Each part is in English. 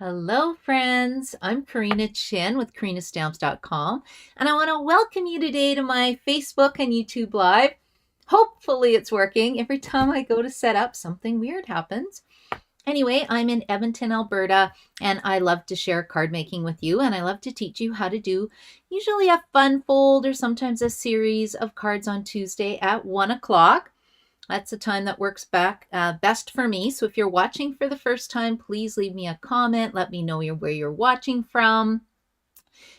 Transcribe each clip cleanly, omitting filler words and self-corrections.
Hello, friends. I'm Karina Chin with karinaStamps.com, and I want to welcome you today to my Facebook and YouTube Live. Hopefully, it's working. Every time I go to set up, something weird happens. Anyway, I'm in Edmonton, Alberta, and I love to share card making with you, and I love to teach you how to do usually a fun fold or sometimes a series of cards on Tuesday at 1 o'clock. That's the time that works best for me. So if you're watching for the first time, please leave me a comment. Let me know where you're watching from.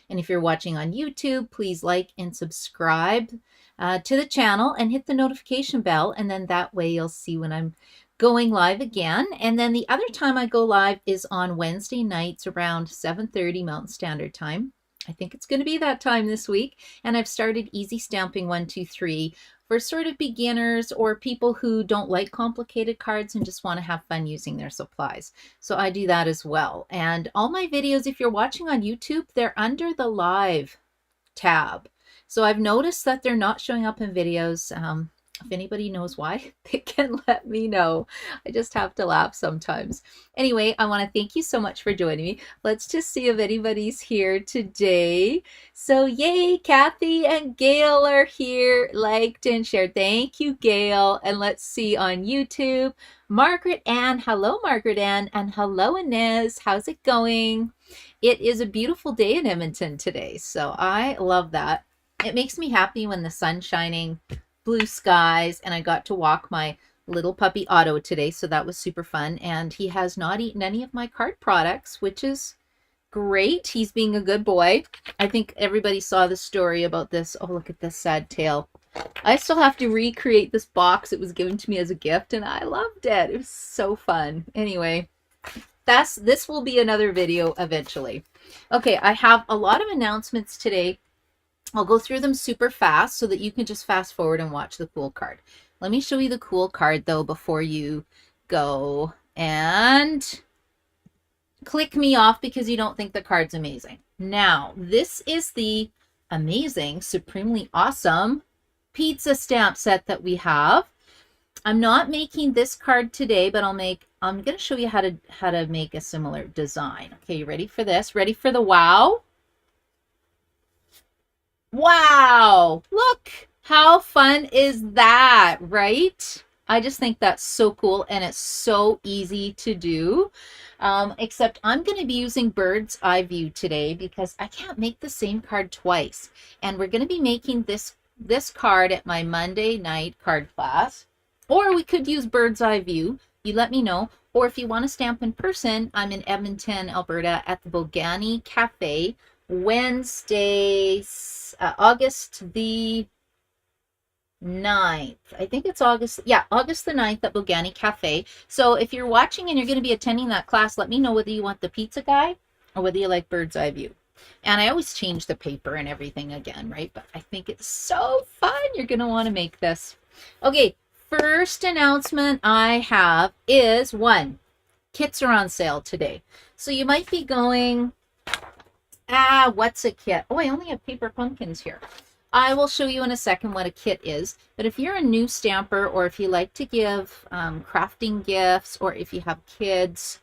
And if you're watching on YouTube, please like and subscribe to the channel and hit the notification bell. And then that way you'll see when I'm going live again. And then the other time I go live is on Wednesday nights around 7:30 Mountain Standard Time. I think it's going to be that time this week. And I've started Easy Stamping 123 for sort of beginners or people who don't like complicated cards and just want to have fun using their supplies. So I do that as well. And all my videos, if you're watching on YouTube, they're under the live tab. So I've noticed that they're not showing up in videos. If anybody knows why, they can let me know. I just have to laugh sometimes. Anyway, I want to thank you so much for joining me. Let's just see if anybody's here today. So yay, Kathy and Gail are here, liked and shared. Thank you, Gail. And let's see on YouTube, Margaret Ann. Hello, Margaret Ann. And hello, Inez. How's it going? It is a beautiful day in Edmonton today, so I love that. It makes me happy when the sun's shining, blue skies, and I got to walk my little puppy Otto today, so that was super fun. And he has not eaten any of my card products, which is great. He's being a good boy. I think everybody saw the story about this. Oh, look at this sad tail. I still have to recreate this box. It was given to me as a gift, and I loved it. It was so fun. Anyway, this will be another video eventually. Okay, I have a lot of announcements today. I'll go through them super fast so that you can just fast forward and watch the cool card. Let me show you the cool card though before you go and click me off because you don't think the card's amazing. Now, this is the amazing, supremely awesome pizza stamp set that we have. I'm not making this card today, but I'm going to show you how to make a similar design. Okay, you ready for this? Ready for the wow? Wow, look, how fun is that, right? I just think that's so cool, and it's so easy to do. Except I'm going to be using bird's eye view today because I can't make the same card twice. And we're going to be making this card at my Monday night card class. Or we could use bird's eye view. You let me know. Or if you want to stamp in person, I'm in Edmonton, Alberta at the Bogani Cafe, Wednesday, August the 9th. I think it's August. Yeah, August the 9th at Bogani Cafe. So if you're watching and you're going to be attending that class, let me know whether you want the pizza guy or whether you like bird's eye view. And I always change the paper and everything again, right? But I think it's so fun. You're going to want to make this. Okay, first announcement I have is one, kits are on sale today. So you might be going, what's a kit? Oh, I only have paper pumpkins here. I will show you in a second what a kit is. But if you're a new stamper, or if you like to give crafting gifts, or if you have kids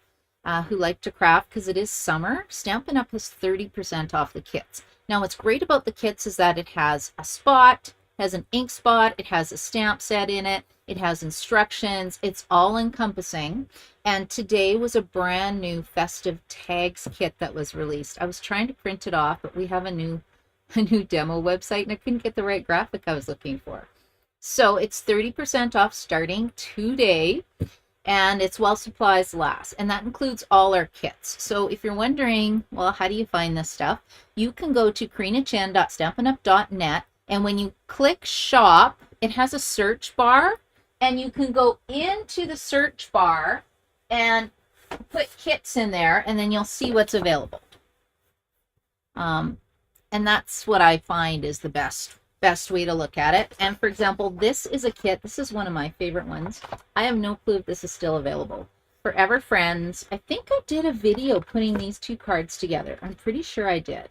who like to craft, because it is summer, Stampin' Up! Has 30% off the kits. Now, what's great about the kits is that it has a spot, has an ink spot, it has a stamp set in it, it has instructions, it's all encompassing. And today was a brand new festive tags kit that was released. I was trying to print it off, but we have a new demo website and I couldn't get the right graphic I was looking for. So it's 30% off starting today, and it's while supplies last, and that includes all our kits. So if you're wondering, well, how do you find this stuff? You can go to karinachan.stampinup.net, and when you click shop, it has a search bar, and you can go into the search bar and put kits in there, and then you'll see what's available. And that's what I find is the best way to look at it. And for example, this is a kit. This is one of my favorite ones. I have no clue if this is still available. Forever Friends. I think I did a video putting these two cards together. I'm pretty sure I did.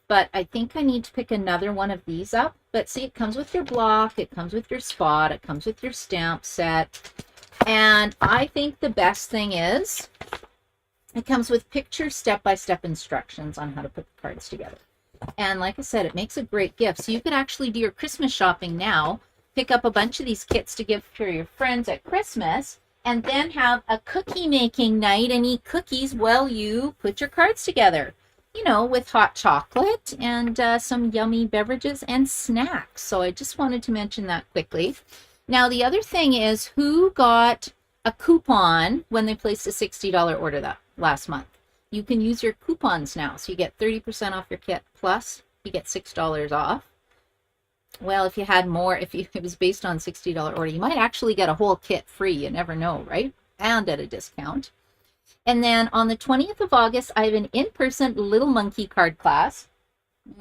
But I think I need to pick another one of these up. But see, it comes with your block, it comes with your spot, it comes with your stamp set. And I think the best thing is It comes with picture step-by-step instructions on how to put the cards together. And like I said, it makes a great gift. So you could actually do your Christmas shopping now, pick up a bunch of these kits to give for your friends at Christmas, and then have a cookie making night and eat cookies while you put your cards together. You know, with hot chocolate and some yummy beverages and snacks. So I just wanted to mention that quickly. Now, the other thing is, who got a coupon when they placed a $60 order that last month? You can use your coupons now. So you get 30% off your kit, plus you get $6 off. Well, if you had more, if it was based on $60 order, you might actually get a whole kit free. You never know, right? And at a discount. And then on the 20th of August, I have an in-person Little Monkey card class.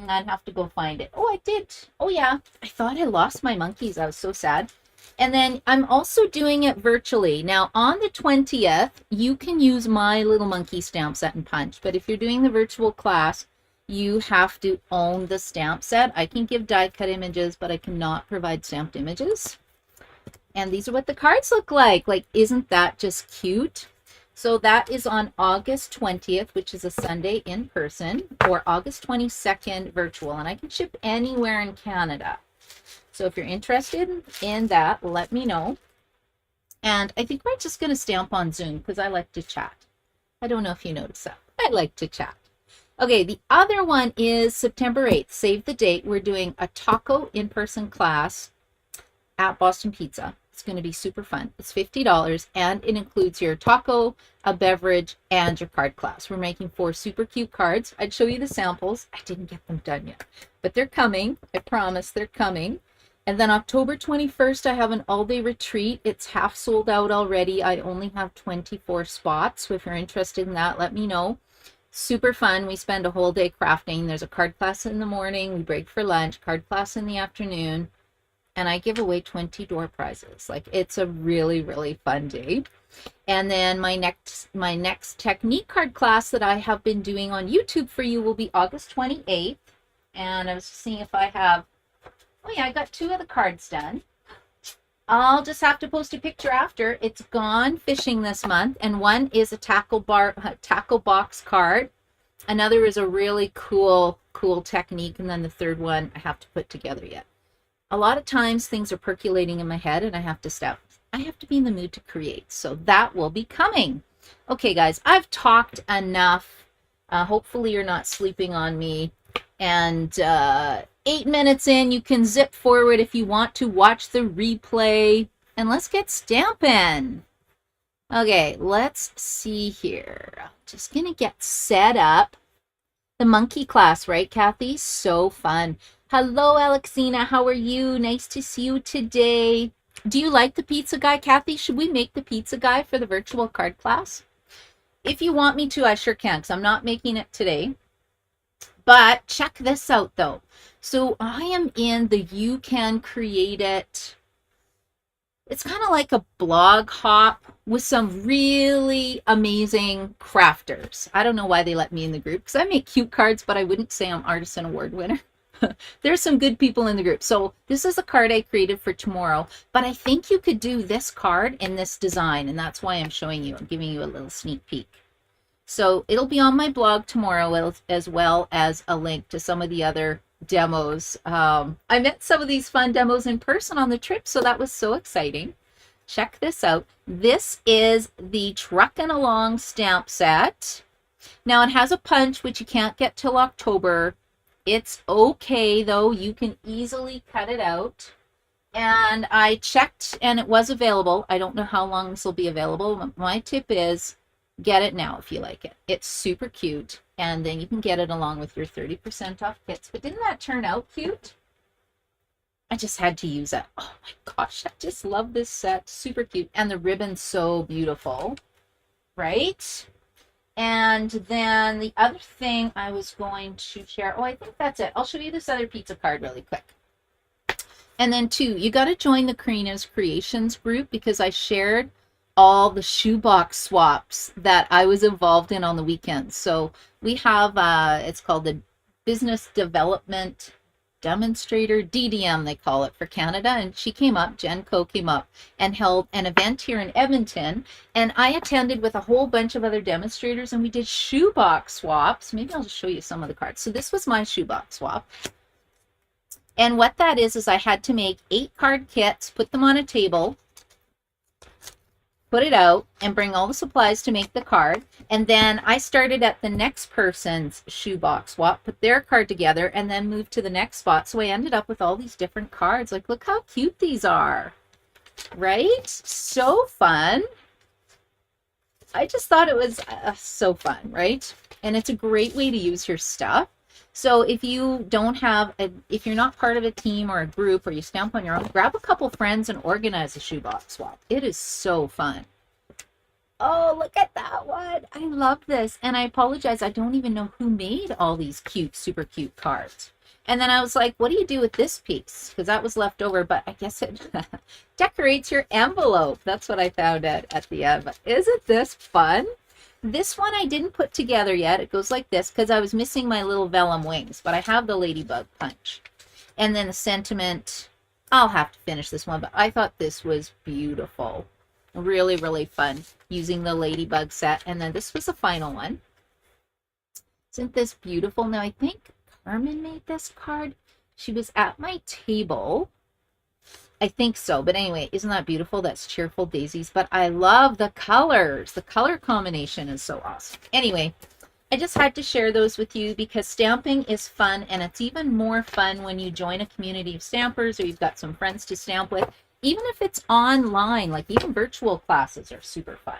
I'd have to go find it. Oh, I did. Oh, yeah. I thought I lost my monkeys. I was so sad. And then I'm also doing it virtually. Now, on the 20th, you can use my Little Monkey stamp set and punch. But if you're doing the virtual class, you have to own the stamp set. I can give die cut images, but I cannot provide stamped images. And these are what the cards look like. Like, isn't that just cute? So that is on August 20th, which is a Sunday in person, or August 22nd virtual. And I can ship anywhere in Canada. So if you're interested in that, let me know. And I think we're just going to stamp on Zoom because I like to chat. I don't know if you noticed that. I like to chat. Okay, the other one is September 8th. Save the date. We're doing a taco in-person class at Boston Pizza. It's going to be super fun. It's $50 and it includes your taco, a beverage, and your card class. We're making 4 super cute cards. I'd show you the samples. I didn't get them done yet, but they're coming. I promise they're coming. And then October 21st, I have an all-day retreat. It's half sold out already. I only have 24 spots. So if you're interested in that, let me know. Super fun. We spend a whole day crafting. There's a card class in the morning. We break for lunch, card class in the afternoon. And I give away 20 door prizes. Like, it's a really, really fun day. And then my next technique card class that I have been doing on YouTube for you will be August 28th. And I was seeing if I have, oh yeah, I got 2 of the cards done. I'll just have to post a picture after. It's gone fishing this month. And one is a tackle box card. Another is a really cool technique. And then the third one I have to put together yet. A lot of times things are percolating in my head and I have to be in the mood to create. So that will be coming. Okay, guys, I've talked enough. Hopefully you're not sleeping on me. And 8 minutes in, you can zip forward if you want to watch the replay. And let's get stamping. Okay, let's see here. Just going to get set up. The monkey class, right, Kathy? So fun. Hello, Alexina. How are you? Nice to see you today. Do you like the pizza guy, Kathy? Should we make the pizza guy for the virtual card class? If you want me to, I sure can, because I'm not making it today. But check this out, though. So I am in the You Can Create It. It's kind of like a blog hop with some really amazing crafters. I don't know why they let me in the group, because I make cute cards, but I wouldn't say I'm Artisan Award winner. There's some good people in the group. So this is a card I created for tomorrow, but I think you could do this card in this design, and that's why I'm showing you. I'm giving you a little sneak peek. So it'll be on my blog tomorrow, as well as a link to some of the other demos. I met some of these fun demos in person on the trip, so that was so exciting. Check this out. This is the Truckin' Along stamp set. Now it has a punch, which you can't get till October. It's okay, though. You can easily cut it out. And I checked, and it was available. I don't know how long this will be available. My tip is get it now if you like it. It's super cute. And then you can get it along with your 30% off kits. But didn't that turn out cute? I just had to use it. Oh my gosh, I just love this set. Super cute. And the ribbon's so beautiful, right? And then the other thing I was going to share, oh, I think that's it. I'll show you this other pizza card really quick. And then 2, you got to join the Karina's Creations group, because I shared all the shoebox swaps that I was involved in on the weekends. So we have, it's called the Business Development demonstrator, DDM they call it for Canada, and she came up, Jen Co came up and held an event here in Edmonton, and I attended with a whole bunch of other demonstrators, and we did shoebox swaps. Maybe I'll just show you some of the cards. So this was my shoebox swap, and what that is I had to make 8 card kits, put them on a table, put it out, and bring all the supplies to make the card. And then I started at the next person's shoebox swap, put their card together, and then moved to the next spot. So I ended up with all these different cards. Like, look how cute these are, right? So fun. I just thought it was so fun, right? And it's a great way to use your stuff. So if you don't have, if you're not part of a team or a group, or you stamp on your own, grab a couple friends and organize a shoebox swap. It is so fun. Oh, look at that one. I love this. And I apologize, I don't even know who made all these cute, super cute cards. And then I was like, what do you do with this piece? Because that was left over, but I guess it decorates your envelope. That's what I found at the end. But isn't this fun? This one I didn't put together yet. It goes like this because I was missing my little vellum wings, but I have the ladybug punch. And then the sentiment, I'll have to finish this one, but I thought this was beautiful. Really, really fun using the ladybug set. And then this was the final one. Isn't this beautiful? Now I think Carmen made this card. She was at my table. I think so, but anyway, isn't that beautiful? That's Cheerful Daisies, but I love the colors. The color combination is so awesome. Anyway, I just had to share those with you because stamping is fun, and it's even more fun when you join a community of stampers or you've got some friends to stamp with, even if it's online. Like even virtual classes are super fun.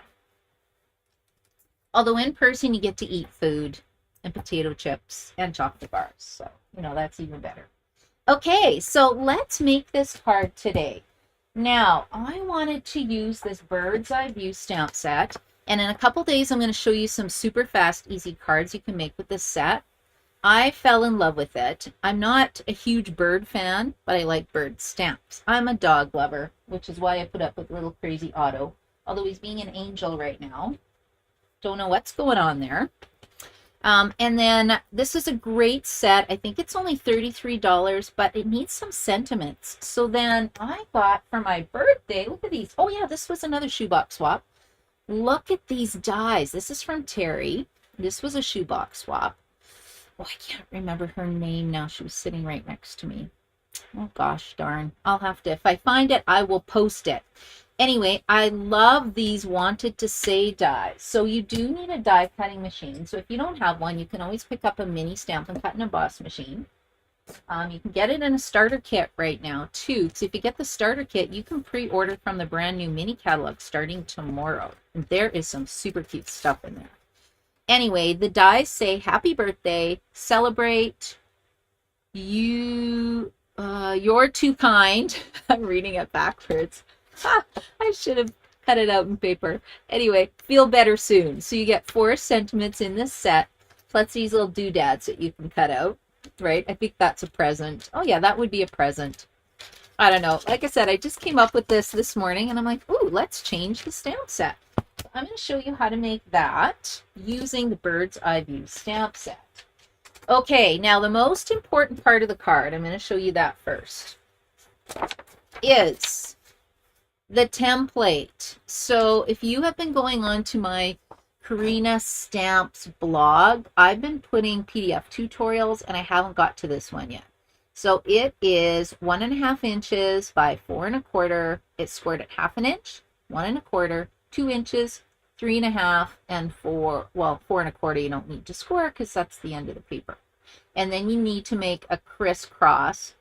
Although in person you get to eat food and potato chips and chocolate bars, so you know that's even better. Okay, so let's make this card today. Now, I wanted to use this Bird's Eye View stamp set, and in a couple days I'm going to show you some super fast, easy cards you can make with this set. I fell in love with it. I'm not a huge bird fan, but I like bird stamps. I'm a dog lover, which is why I put up with Little Crazy Otto, although he's being an angel right now. Don't know what's going on there. And then this is a great set. I think it's only $33, but it needs some sentiments. So then I got for my birthday, look at these. Oh yeah, this was another shoebox swap. Look at these dies. This is from Terry. This was a shoebox swap. Oh, I can't remember her name now. She was sitting right next to me. Oh gosh darn. I'll have to, if I find it, I will post it. Anyway, I love these wanted to say dies. So you do need a die cutting machine. So if you don't have one, you can always pick up a mini stamp and cut and emboss machine. You can get it in a starter kit right now too. So if you get the starter kit, you can pre-order from the brand new mini catalog starting tomorrow. And there is some super cute stuff in there. Anyway, the dies say happy birthday, celebrate, you're too kind. I'm reading it backwards. I should have cut it out in paper. Anyway, feel better soon. So you get 4 sentiments in this set, plus these little doodads that you can cut out, right? I think that's a present. Oh yeah, that would be a present. I don't know. Like I said, I just came up with this morning, and I'm like, ooh, let's change the stamp set. So I'm going to show you how to make that using the Bird's Eye View stamp set. Okay, now the most important part of the card, I'm going to show you that first, is the template. So if you have been going on to my Karina Stamps blog, I've been putting PDF tutorials, and I haven't got to this one yet. So it is 1.5 inches by 4 1/4. It's scored at 1/2 inch, 1 1/4, 2 inches, 3.5, and 4. Well, 4 1/4 you don't need to score because that's the end of the paper. And then you need to make a crisscross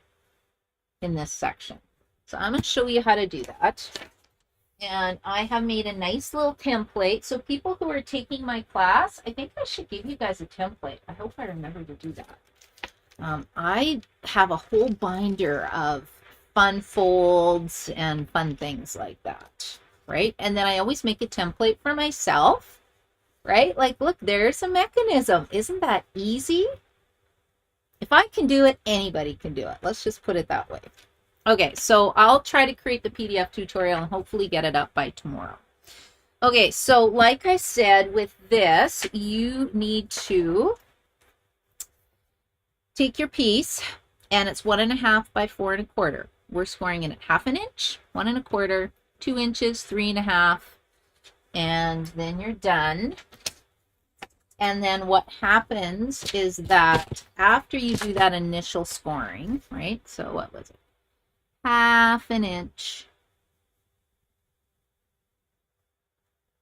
in this section. So I'm going to show you how to do that. And I have made a nice little template. So people who are taking my class, I think I should give you guys a template. I hope I remember to do that. I have a whole binder of fun folds and fun things like that, right? And then I always make a template for myself, right? Like, look, there's a mechanism. Isn't that easy? If I can do it, anybody can do it. Let's just put it that way. Okay, so I'll try to create the PDF tutorial and hopefully get it up by tomorrow. Okay, so like I said, with this, you need to take your piece, and it's 1.5 by 4.25. We're scoring in at 1/2 inch, 1.25, 2 inches, 3.5, and then you're done. And then what happens is that after you do that initial scoring, right? So what was it? 1/2 inch,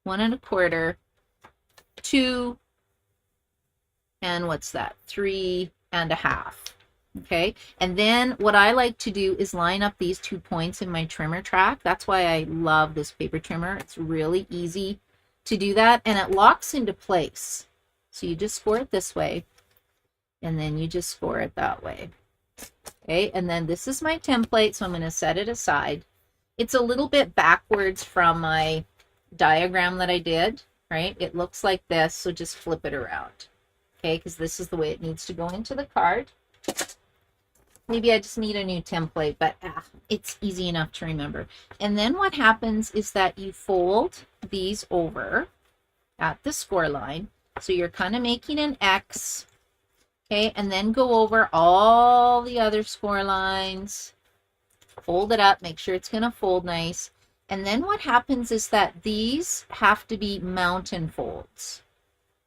1.25, 2, and what's that? 3.5. Okay, and then what I like to do is line up these 2 points in my trimmer track. That's why I love this paper trimmer. It's really easy to do that, and it locks into place. So you just score it this way, and then you just score it that way. Okay, and then this is my template, so I'm going to set it aside. It's a little bit backwards from my diagram that I did, right? It looks like this, so just flip it around. Okay, because this is the way it needs to go into the card. Maybe I just need a new template, but it's easy enough to remember. And then what happens is that you fold these over at the score line. So you're kind of making an X, okay, and then go over all the other score lines, fold it up, make sure it's going to fold nice. And then what happens is that these have to be mountain folds.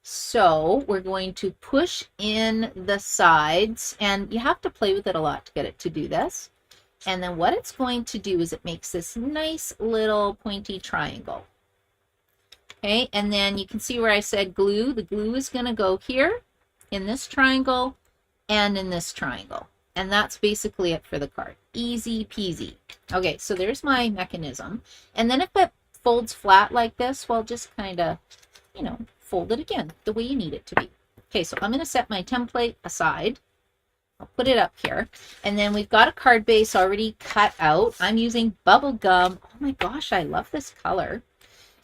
So we're going to push in the sides, and you have to play with it a lot to get it to do this. And then what it's going to do is it makes this nice little pointy triangle. Okay, and then you can see where I said glue. The glue is going to go here in this triangle and in this triangle. And that's basically it for the card. Easy peasy. Okay, so there's my mechanism. And then if it folds flat like this, well, just kind of, you know, fold it again the way you need it to be. Okay, so I'm going to set my template aside. I'll put it up here. And then we've got a card base already cut out. I'm using bubble gum. Oh my gosh, I love this color.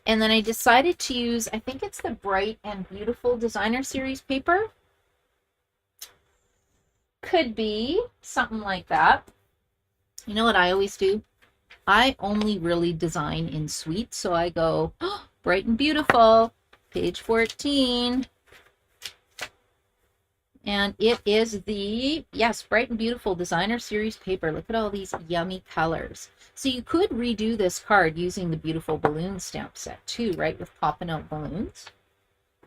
And then I decided to use, I think it's the Bright and Beautiful Designer Series paper. Could be something like that. You know what I always do? I only really design in suites. So I go, oh, Bright and Beautiful, page 14. And it is the, yes, Bright and Beautiful Designer Series paper. Look at all these yummy colors. So you could redo this card using the beautiful balloon stamp set too, right, with popping out balloons.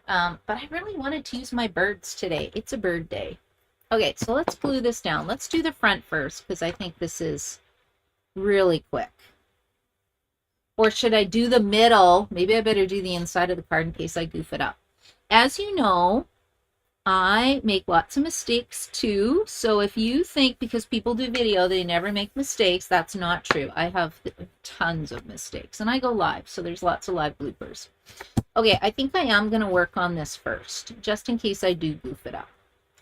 But I really wanted to use my birds today. It's a bird day. Okay, so let's glue this down. Let's do the front first because I think this is really quick. Or should I do the middle? Maybe I better do the inside of the card in case I goof it up. As you know, I make lots of mistakes too. So if you think because people do video they never make mistakes, that's not true. I have tons of mistakes and I go live, so there's lots of live bloopers. Okay, I think I am going to work on this first, just in case I do goof it up.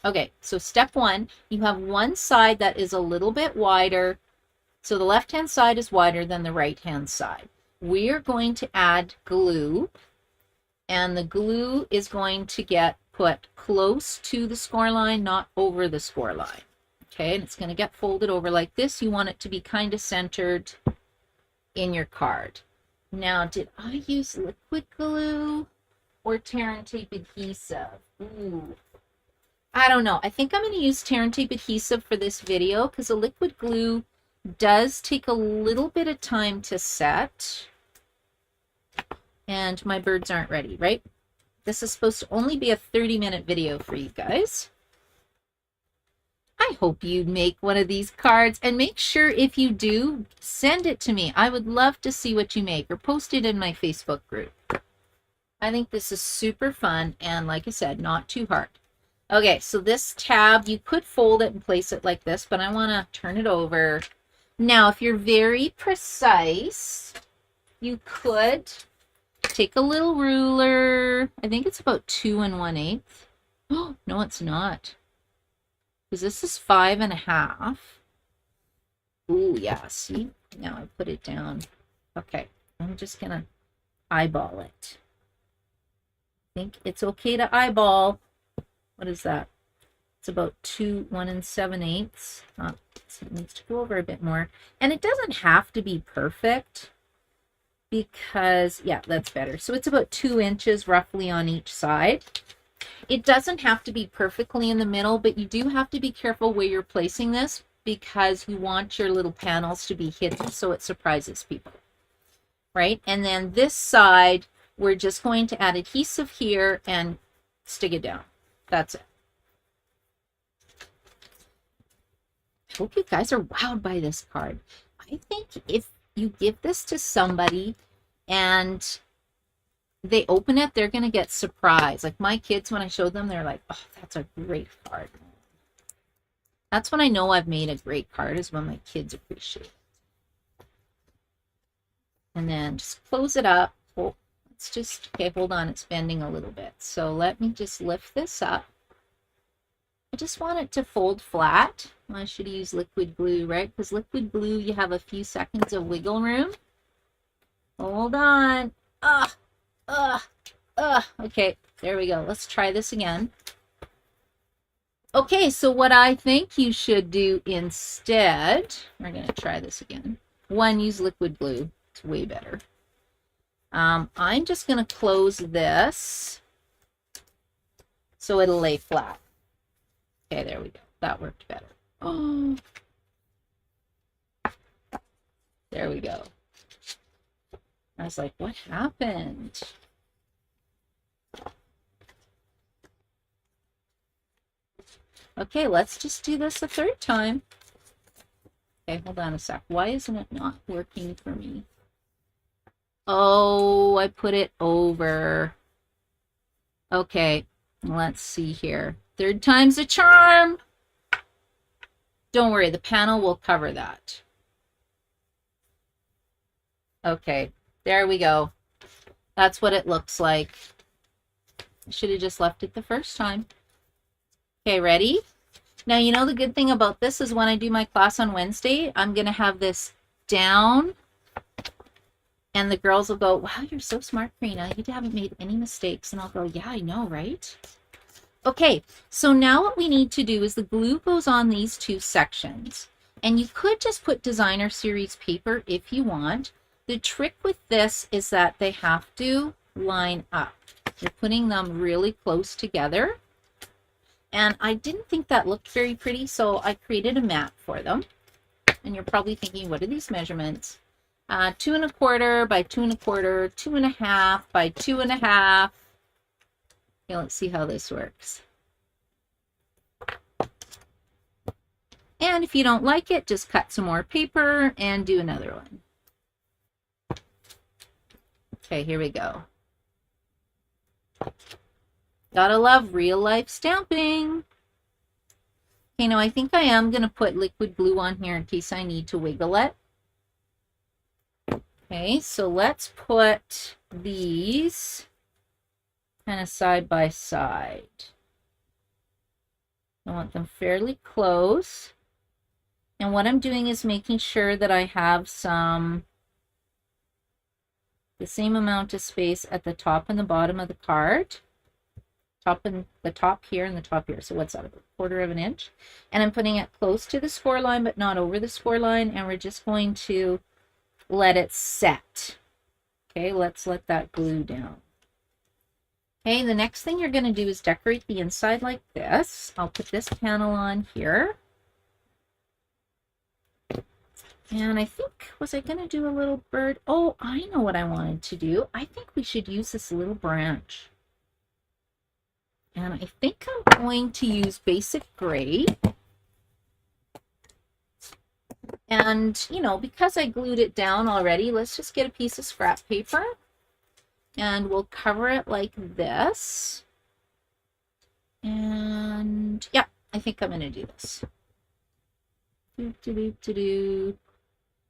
Okay, so step one, you have one side that is a little bit wider. So the left-hand side is wider than the right-hand side. We are going to add glue, and the glue is going to get put close to the score line, not over the score line. Okay, and it's going to get folded over like this. You want it to be kind of centered in your card. Now, did I use liquid glue or tear and tape adhesive? Ooh, I don't know. I think I'm going to use tear and tape adhesive for this video because the liquid glue does take a little bit of time to set. And my birds aren't ready, right? This is supposed to only be a 30-minute video for you guys. I hope you make one of these cards, and make sure if you do, send it to me. I would love to see what you make, or post it in my Facebook group. I think this is super fun, and like I said, not too hard. Okay, so this tab, you could fold it and place it like this, but I want to turn it over. Now, if you're very precise, you could take a little ruler. I think it's about 2 1/8. Oh, no, it's not. Because this is 5.5. Ooh, yeah, see? Now I put it down. Okay, I'm just going to eyeball it. I think it's okay to eyeball. What is that? It's about 1 7/8. So it needs to go over a bit more. And it doesn't have to be perfect because, yeah, that's better. So it's about 2 inches roughly on each side. It doesn't have to be perfectly in the middle, but you do have to be careful where you're placing this because you want your little panels to be hidden so it surprises people, right? And then this side, we're just going to add adhesive here and stick it down. That's it. I hope you guys are wowed by this card. I think if you give this to somebody and they open it, they're going to get surprised. Like my kids, when I showed them, they're like, oh, that's a great card. That's when I know I've made a great card, is when my kids appreciate it. And then just close it up. Oh, let's just, okay, hold on, it's bending a little bit. So let me just lift this up. I just want it to fold flat. I should use liquid glue, right? Because liquid glue, you have a few seconds of wiggle room. Hold on. Okay, there we go. Let's try this again. Okay, so what I think you should do instead, we're going to try this again. One, use liquid glue. It's way better. I'm just going to close this so it'll lay flat. Okay, there we go. That worked better. Oh, there we go. I was like, what happened? Okay, let's just do this a third time. Okay, hold on a sec. Why isn't it not working for me? Oh, I put it over. Okay, let's see here. Third time's a charm. Don't worry, the panel will cover that. Okay, there we go. That's what it looks like. I should have just left it the first time. Okay, ready? Now, you know the good thing about this is when I do my class on Wednesday, I'm going to have this down. And the girls will go, wow, you're so smart, Karina. You haven't made any mistakes. And I'll go, yeah, I know, right? Okay, so now what we need to do is the glue goes on these two sections. And you could just put designer series paper if you want. The trick with this is that they have to line up. You're putting them really close together. And I didn't think that looked very pretty, so I created a map for them. And you're probably thinking, what are these measurements? 2 1/4 by 2 1/4, 2 1/2 by 2 1/2. Okay, let's see how this works. And if you don't like it, just cut some more paper and do another one. Okay, here we go. Gotta love real life stamping. Okay, now I think I am going to put liquid glue on here in case I need to wiggle it. Okay, so let's put these kind of side by side. I want them fairly close. And what I'm doing is making sure that I have the same amount of space at the top and the bottom of the card. The top here and the top here. So what's that, about 1/4 of an inch? And I'm putting it close to the score line, but not over the score line. And we're just going to let it set. Okay, let's let that glue down. Okay, the next thing you're going to do is decorate the inside like this. I'll put this panel on here. And I think, was I going to do a little bird? Oh, I know what I wanted to do. I think we should use this little branch. And I think I'm going to use basic gray. And, you know, because I glued it down already, let's just get a piece of scrap paper. And we'll cover it like this. And, yeah, I think I'm going to do this.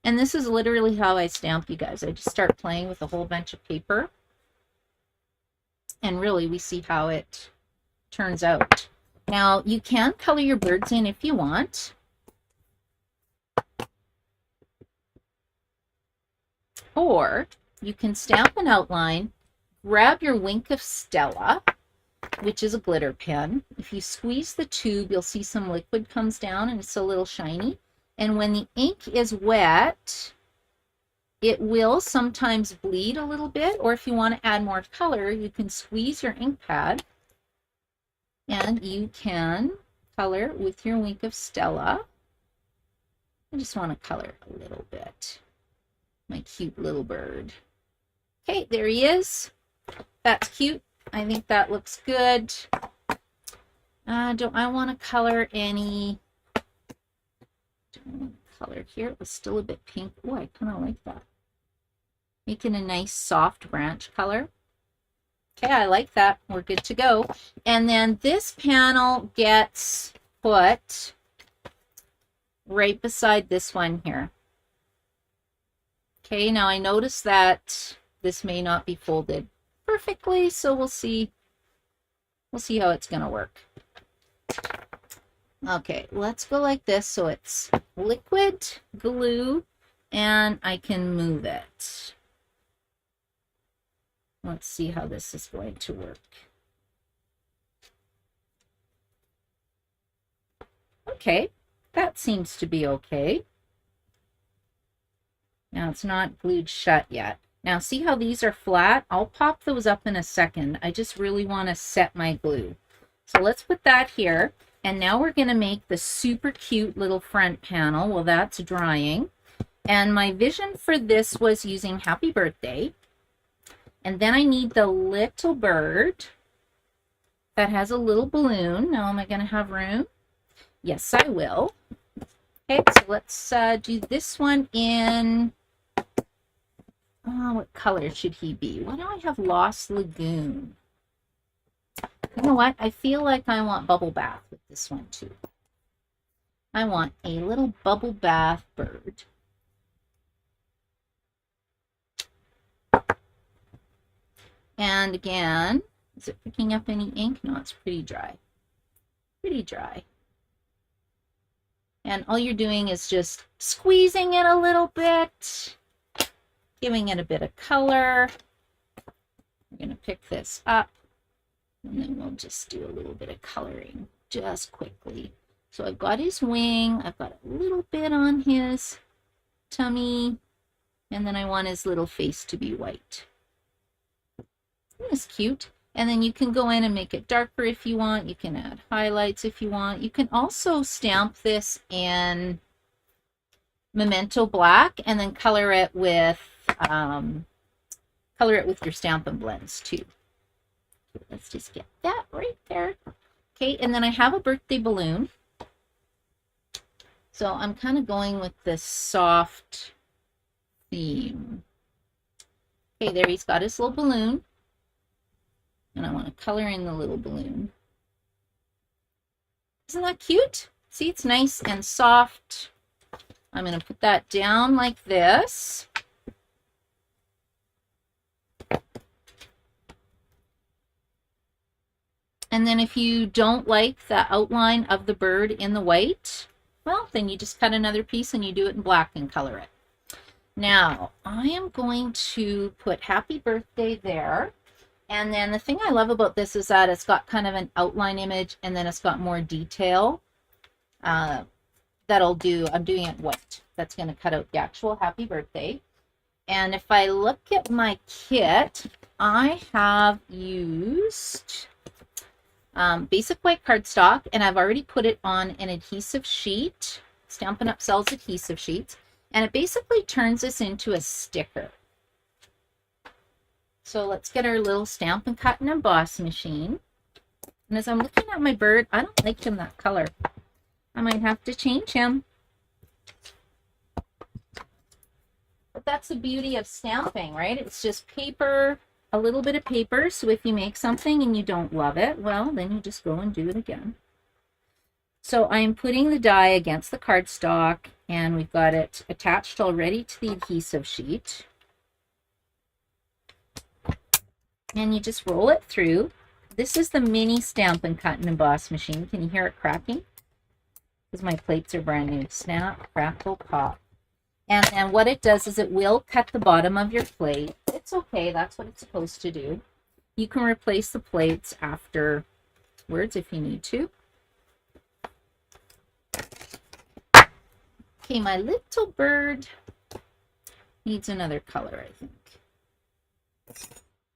And this is literally how I stamp, you guys. I just start playing with a whole bunch of paper. And really, we see how it turns out. Now, you can color your birds in if you want. Or you can stamp an outline, grab your Wink of Stella, which is a glitter pen. If you squeeze the tube, you'll see some liquid comes down and it's a little shiny. And when the ink is wet, it will sometimes bleed a little bit. Or if you want to add more color, you can squeeze your ink pad And you can color with your Wink of Stella. I just want to color a little bit. My cute little bird. Okay, there he is. That's cute. I think that looks good. Don't I want to color any? Don't want to color here. It was still a bit pink. Oh, I kind of like that. Making a nice soft branch color. Okay, I like that. We're good to go. And then this panel gets put right beside this one here. Okay, now I notice that this may not be folded perfectly, so we'll see how it's going to work. Okay, let's go like this so it's liquid glue and I can move it. Let's see how this is going to work. Okay, that seems to be okay. Now it's not glued shut yet. Now see how these are flat? I'll pop those up in a second. I just really want to set my glue. So let's put that here. And now we're going to make the super cute little front panel while that's drying. And my vision for this was using Happy Birthday. And then I need the little bird that has a little balloon. Now, am I going to have room? Yes, I will. Okay, so let's do this one in, what color should he be? Why don't I have Lost Lagoon? You know what? I feel like I want Bubble Bath with this one too. I want a little bubble bath bird. And again, is it picking up any ink? No, it's pretty dry. Pretty dry. And all you're doing is just squeezing it a little bit, giving it a bit of color. We're going to pick this up, and then we'll just do a little bit of coloring just quickly. So I've got his wing, I've got a little bit on his tummy, and then I want his little face to be white. It's cute. And then you can go in and make it darker if you want. You can add highlights if you want. You can also stamp this in Memento Black and then color it with your Stampin' Blends too. So let's just get that right there. Okay, and then I have a birthday balloon. So I'm kind of going with this soft theme. Okay, there he's got his little balloon. And I want to color in the little balloon. Isn't that cute? See, it's nice and soft. I'm going to put that down like this. And then if you don't like the outline of the bird in the white, well, then you just cut another piece and you do it in black and color it. Now, I am going to put Happy Birthday there. And then the thing I love about this is that it's got kind of an outline image and then it's got more detail. I'm doing it white. That's going to cut out the actual Happy Birthday. And if I look at my kit, I have used basic white cardstock, and I've already put it on an adhesive sheet. Stampin' Up! Sells adhesive sheets, and it basically turns this into a sticker. So let's get our little Stampin' Cut and Emboss machine. And as I'm looking at my bird, I don't like him that color. I might have to change him. But that's the beauty of stamping, right? It's just paper, a little bit of paper. So if you make something and you don't love it, well, then you just go and do it again. So I'm putting the die against the cardstock, and we've got it attached already to the adhesive sheet. And you just roll it through. This is the mini Stampin' Cut and Emboss machine. Can you hear it cracking? Because my plates are brand new. Snap, crackle, pop. And then what it does is it will cut the bottom of your plate. It's okay. That's what it's supposed to do. You can replace the plates afterwards if you need to. Okay, my little bird needs another color, I think.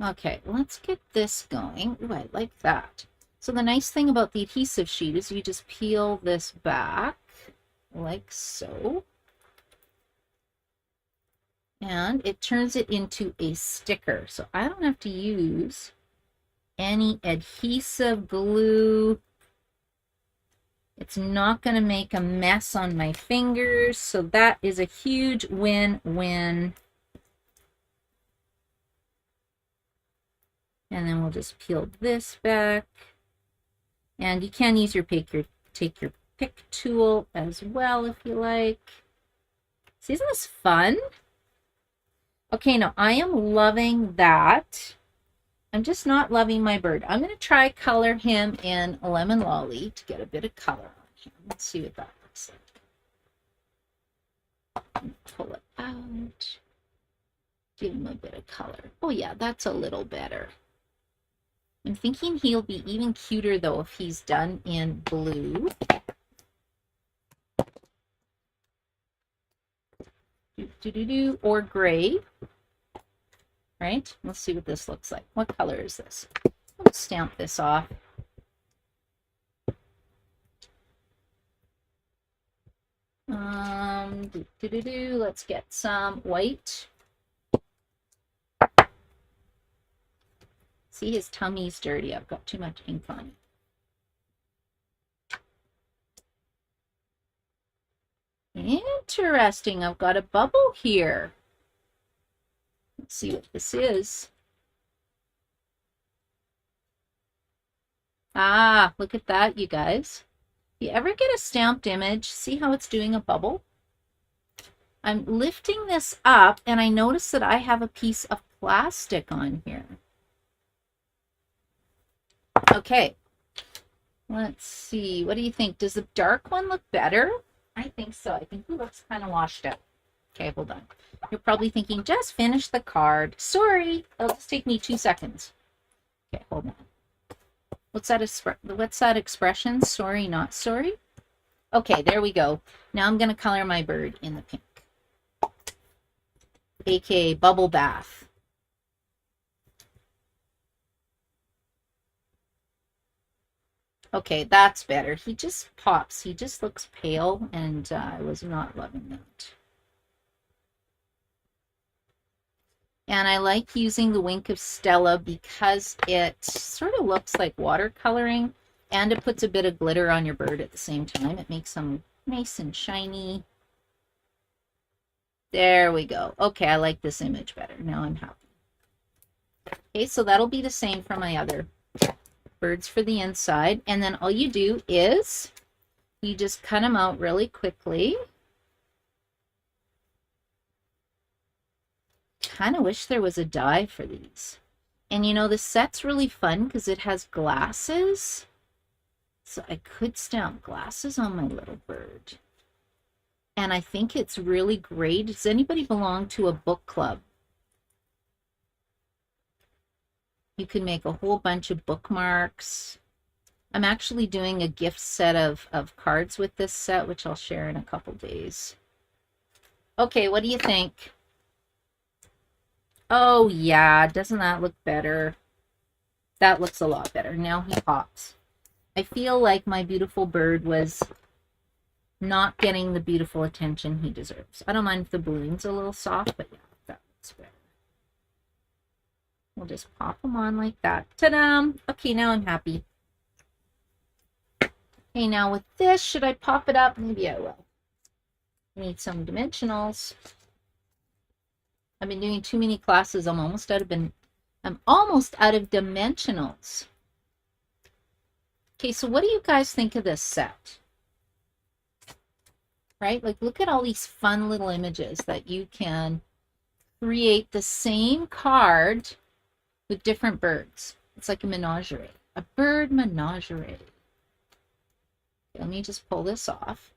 Okay, let's get this going. Ooh, I like that. So the nice thing about the adhesive sheet is you just peel this back like so. And it turns it into a sticker. So I don't have to use any adhesive glue. It's not going to make a mess on my fingers. So that is a huge win-win. And then we'll just peel this back. And you can use your take your pick tool as well if you like. See, isn't this fun? Okay, now I am loving that. I'm just not loving my bird. I'm going to try color him in Lemon Lolly to get a bit of color on him. Let's see what that looks like. Pull it out. Give him a bit of color. Oh yeah, that's a little better. I'm thinking he'll be even cuter though if he's done in blue. Or gray. Right? Let's see what this looks like. What color is this? Let's stamp this off. Let's get some white. See, his tummy's dirty. I've got too much ink on it. Interesting. I've got a bubble here. Let's see what this is. Ah, look at that, you guys. You ever get a stamped image? See how it's doing a bubble? I'm lifting this up and I notice that I have a piece of plastic on here. Okay, let's see. What do you think? Does the dark one look better? I think so. I think he looks kind of washed out. Okay, hold on. You're probably thinking, just finish the card. Sorry, it'll just take me 2 seconds. Okay, hold on. What's that expression? Sorry, not sorry? Okay, there we go. Now I'm going to color my bird in the pink. AKA bubble bath. Okay, that's better. He just pops. He just looks pale, and I was not loving that. And I like using the Wink of Stella because it sort of looks like watercoloring, and it puts a bit of glitter on your bird at the same time. It makes them nice and shiny. There we go. Okay, I like this image better. Now I'm happy. Okay, so that'll be the same for my other birds for the inside. And then all you do is you just cut them out really quickly. Kind of wish there was a die for these. And you know, this set's really fun because it has glasses. So I could stamp glasses on my little bird. And I think it's really great. Does anybody belong to a book club? You can make a whole bunch of bookmarks. I'm actually doing a gift set of cards with this set, which I'll share in a couple days. Okay, what do you think? Oh yeah, doesn't that look better? That looks a lot better. Now he pops. I feel like my beautiful bird was not getting the beautiful attention he deserves. I don't mind if the balloon's a little soft, but yeah, that looks better. We'll just pop them on like that. Ta-da! Okay, now I'm happy. Okay, now with this, should I pop it up? Maybe I will. I need some dimensionals. I've been doing too many classes. I'm almost out of dimensionals. Okay, so what do you guys think of this set? Right? Like, look at all these fun little images that you can create the same card with different birds. It's like a menagerie. A bird menagerie. Okay, let me just pull this off.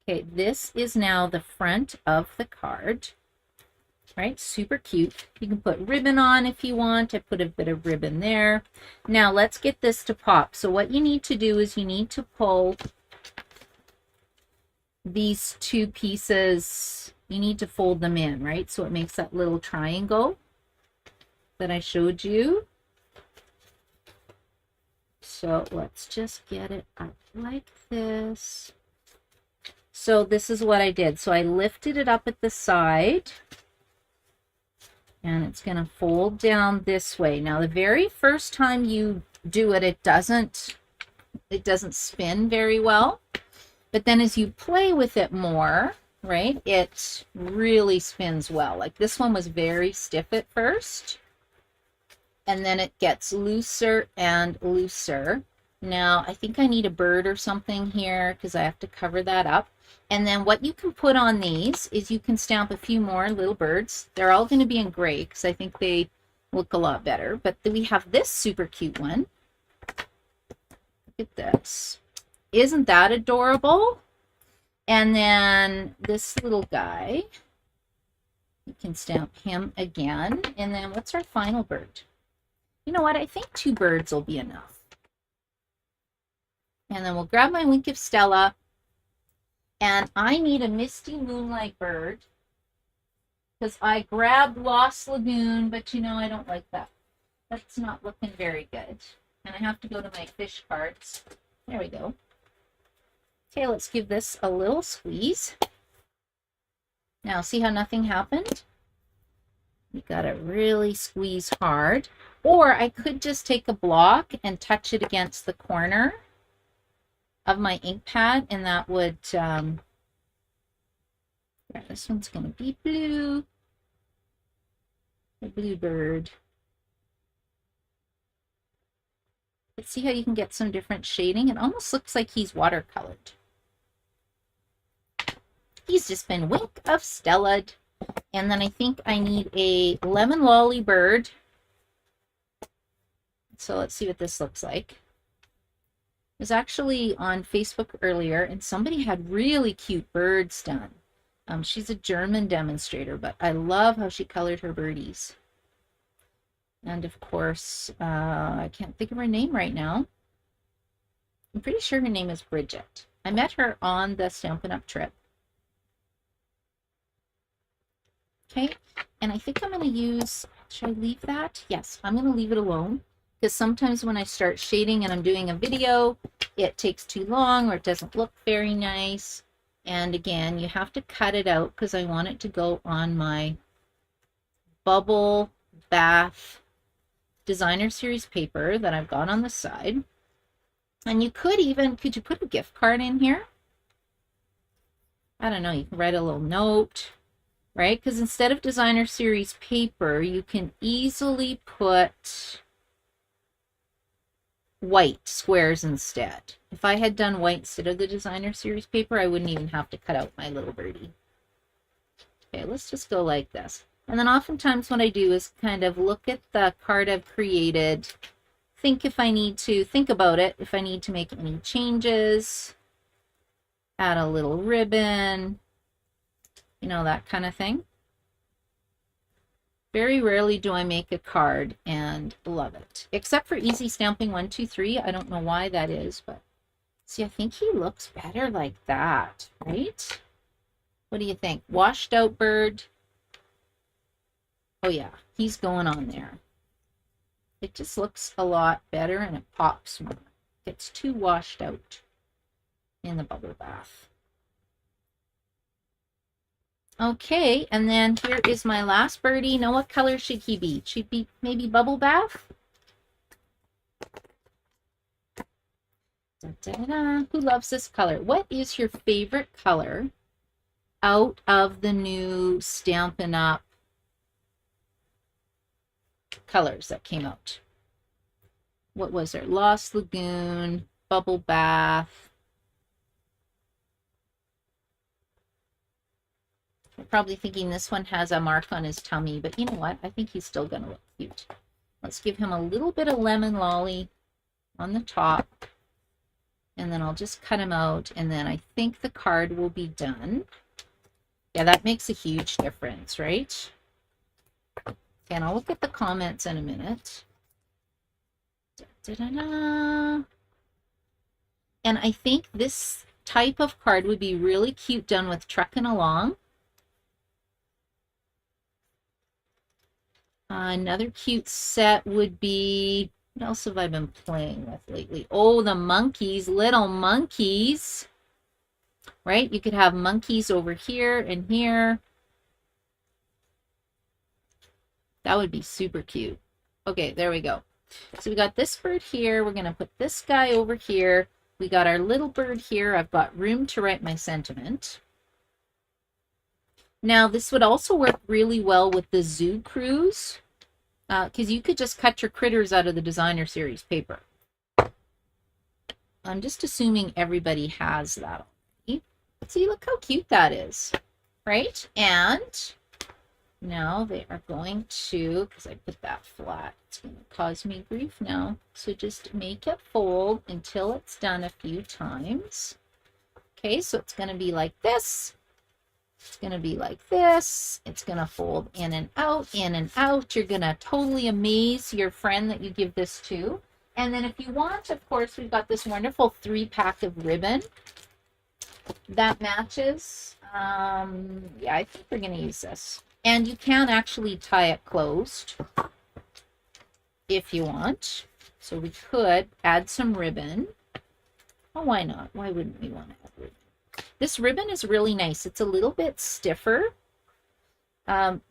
Okay, this is now the front of the card. Right? Super cute. You can put ribbon on if you want. I put a bit of ribbon there. Now let's get this to pop. So what you need to do is you need to pull these two pieces. You need to fold them in, right? So it makes that little triangle that I showed you. So let's just get it up like this. So this is what I did. So I lifted it up at the side, and it's going to fold down this way. Now, the very first time you do it, it doesn't spin very well. But then as you play with it more, right, it really spins well. Like this one was very stiff at first, and then it gets looser and looser. Now, I think I need a bird or something here because I have to cover that up. And then what you can put on these is you can stamp a few more little birds. They're all going to be in gray because I think they look a lot better. But then we have this super cute one. Look at this. Isn't that adorable? And then this little guy, you can stamp him again. And then what's our final bird? You know what? I think 2 birds will be enough. And then we'll grab my Wink of Stella. And I need a Misty Moonlight bird because I grabbed Lost Lagoon, but you know, I don't like that. That's not looking very good. And I have to go to my fish cards. There we go. Okay, let's give this a little squeeze. Now, see how nothing happened? You gotta really squeeze hard. Or I could just take a block and touch it against the corner of my ink pad, and that would, this one's gonna be blue. The blue bird. Let's see how you can get some different shading. It almost looks like he's watercolored. He's just been Wink of Stella'd. And then I think I need a lemon lolly bird. So let's see what this looks like. I was actually on Facebook earlier, and somebody had really cute birds done. She's a German demonstrator, but I love how she colored her birdies. And of course, I can't think of her name right now. I'm pretty sure her name is Bridget. I met her on the Stampin' Up! Trip. Okay, and I think I'm going to use, should I leave that? Yes, I'm going to leave it alone, because sometimes when I start shading and I'm doing a video, it takes too long or it doesn't look very nice. And again, you have to cut it out because I want it to go on my bubble bath designer series paper that I've got on the side. And you could even, could you put a gift card in here? I don't know, you can write a little note, right? Because instead of designer series paper, you can easily put white squares instead. If I had done white instead of the designer series paper, I wouldn't even have to cut out my little birdie. Okay, let's just go like this. And then oftentimes what I do is kind of look at the card I've created, think if I need to, think about it, if I need to make any changes, add a little ribbon, you know, that kind of thing. Very rarely do I make a card and love it, except for Easy Stamping 123. I don't know why that is, but see, I think he looks better like that, right? What do you think? Washed out bird. Oh yeah, he's going on there. It just looks a lot better and it pops more. It's too washed out in the bubble bath. Okay, and then here is my last birdie. Now, what color should he be? Should be maybe bubble bath? Da, da, da, da. Who loves this color? What is your favorite color out of the new Stampin' Up! Colors that came out? What was there? Lost Lagoon, bubble bath. You're probably thinking this one has a mark on his tummy, but you know what? I think he's still going to look cute. Let's give him a little bit of lemon lolly on the top, and then I'll just cut him out, and then I think the card will be done. Yeah, that makes a huge difference, right? Okay, and I'll look at the comments in a minute. Da, da, da, da. And I think this type of card would be really cute done with Truckin' Along. Another cute set would be What else have I been playing with lately? Oh, the monkeys, little monkeys, right? You could have monkeys over here and here. That would be super cute. Okay, there we go. So we got this bird here. We're going to put this guy over here. We got our little bird here. I've got room to write my sentiment. Now, this would also work really well with the zoo cruise, because you could just cut your critters out of the designer series paper. I'm just assuming everybody has that already. See, look how cute that is, right? And now they are going to, because I put that flat, it's going to cause me grief now. So just make it fold until it's done a few times. Okay, so it's going to be like this. It's going to be like this. It's going to fold in and out, in and out. You're going to totally amaze your friend that you give this to. And then if you want, of course, we've got this wonderful 3-pack of ribbon that matches. Yeah, I think we're going to use this. And you can actually tie it closed if you want. So we could add some ribbon. Oh, why not? Why wouldn't we want to add ribbon? This ribbon is really nice. It's a little bit stiffer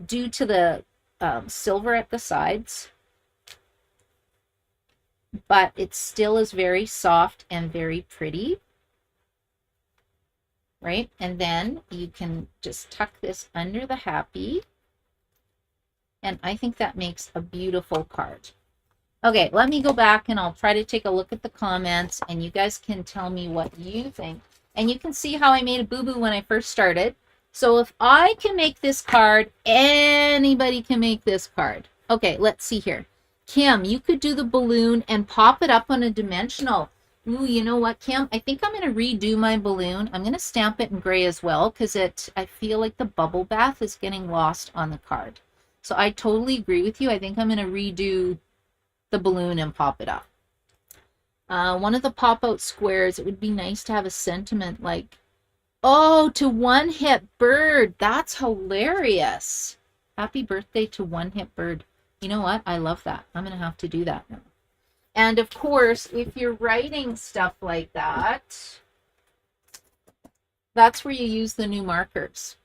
due to the silver at the sides, but it still is very soft and very pretty, right? And then you can just tuck this under the happy, and I think that makes a beautiful card. Okay, let me go back and I'll try to take a look at the comments, and you guys can tell me what you think. And you can see how I made a boo-boo when I first started. So if I can make this card, anybody can make this card. Okay, let's see here. Kim, you could do the balloon and pop it up on a dimensional. Ooh, you know what, Kim? I think I'm going to redo my balloon. I'm going to stamp it in gray as well, because I feel like the bubble bath is getting lost on the card. So I totally agree with you. I think I'm going to redo the balloon and pop it up. One of the pop-out squares, it would be nice to have a sentiment like, oh, to One Hip Bird. That's hilarious. Happy birthday to One Hip Bird. You know what? I love that. I'm going to have to do that now. And of course, if you're writing stuff like that, that's where you use the new markers,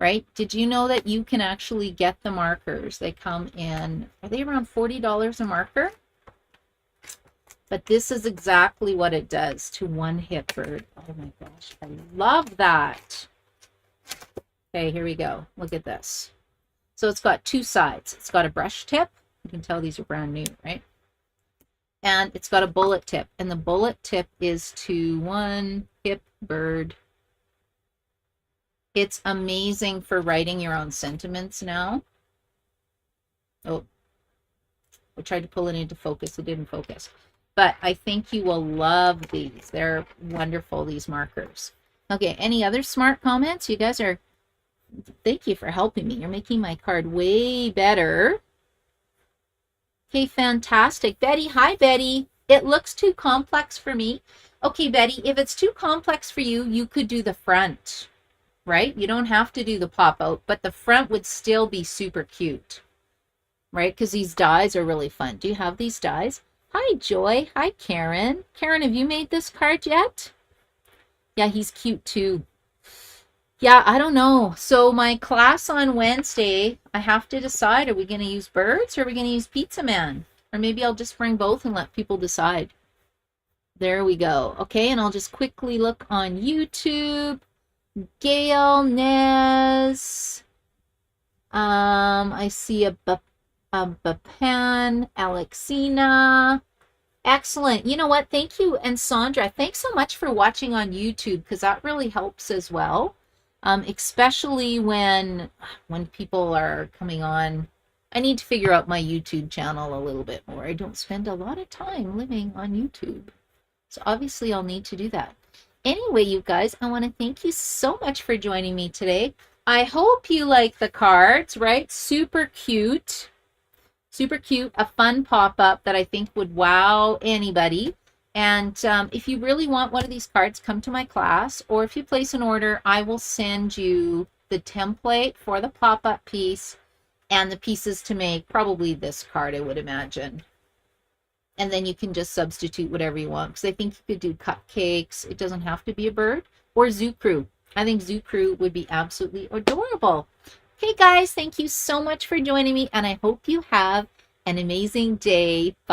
right? Did you know that you can actually get the markers? They come in, are they around $40 a marker? But this is exactly what it does to One Hip Bird. Oh my gosh, I love that. Okay, here we go. Look at this. So it's got two sides. It's got a brush tip. You can tell these are brand new, right? And it's got a bullet tip. And the bullet tip is to One Hip Bird. It's amazing for writing your own sentiments now. Oh, I tried to pull it into focus. It didn't focus. But I think you will love these. They're wonderful, these markers. Okay, any other smart comments? You guys are, thank you for helping me. You're making my card way better. Okay, fantastic. Betty, hi, Betty. It looks too complex for me. Okay, Betty, if it's too complex for you, you could do the front, right? You don't have to do the pop-out, but the front would still be super cute, right? Because these dies are really fun. Do you have these dies? Hi, Joy. Hi, Karen. Karen, have you made this card yet? Yeah, he's cute too. Yeah, I don't know. So my class on Wednesday, I have to decide, are we going to use birds or are we going to use Pizza Man? Or maybe I'll just bring both and let people decide. There we go. Okay, and I'll just quickly look on YouTube. Gail, Nez. I see a Bapan, Alexina. Excellent. You know what? Thank you. And Sandra, thanks so much for watching on YouTube, because that really helps as well. Especially when people are coming on. I need to figure out my YouTube channel a little bit more. I don't spend a lot of time living on YouTube. So obviously I'll need to do that. Anyway, you guys, I want to thank you so much for joining me today. I hope you like the cards, right? Super cute. Super cute, a fun pop-up that I think would wow anybody. And if you really want one of these cards, come to my class, or if you place an order, I will send you the template for the pop-up piece and the pieces to make probably this card, I would imagine. And then you can just substitute whatever you want. Because I think you could do cupcakes. It doesn't have to be a bird. Or zoo crew. I think zoo crew would be absolutely adorable. Okay, guys, thank you so much for joining me. And I hope you have an amazing day. Bye.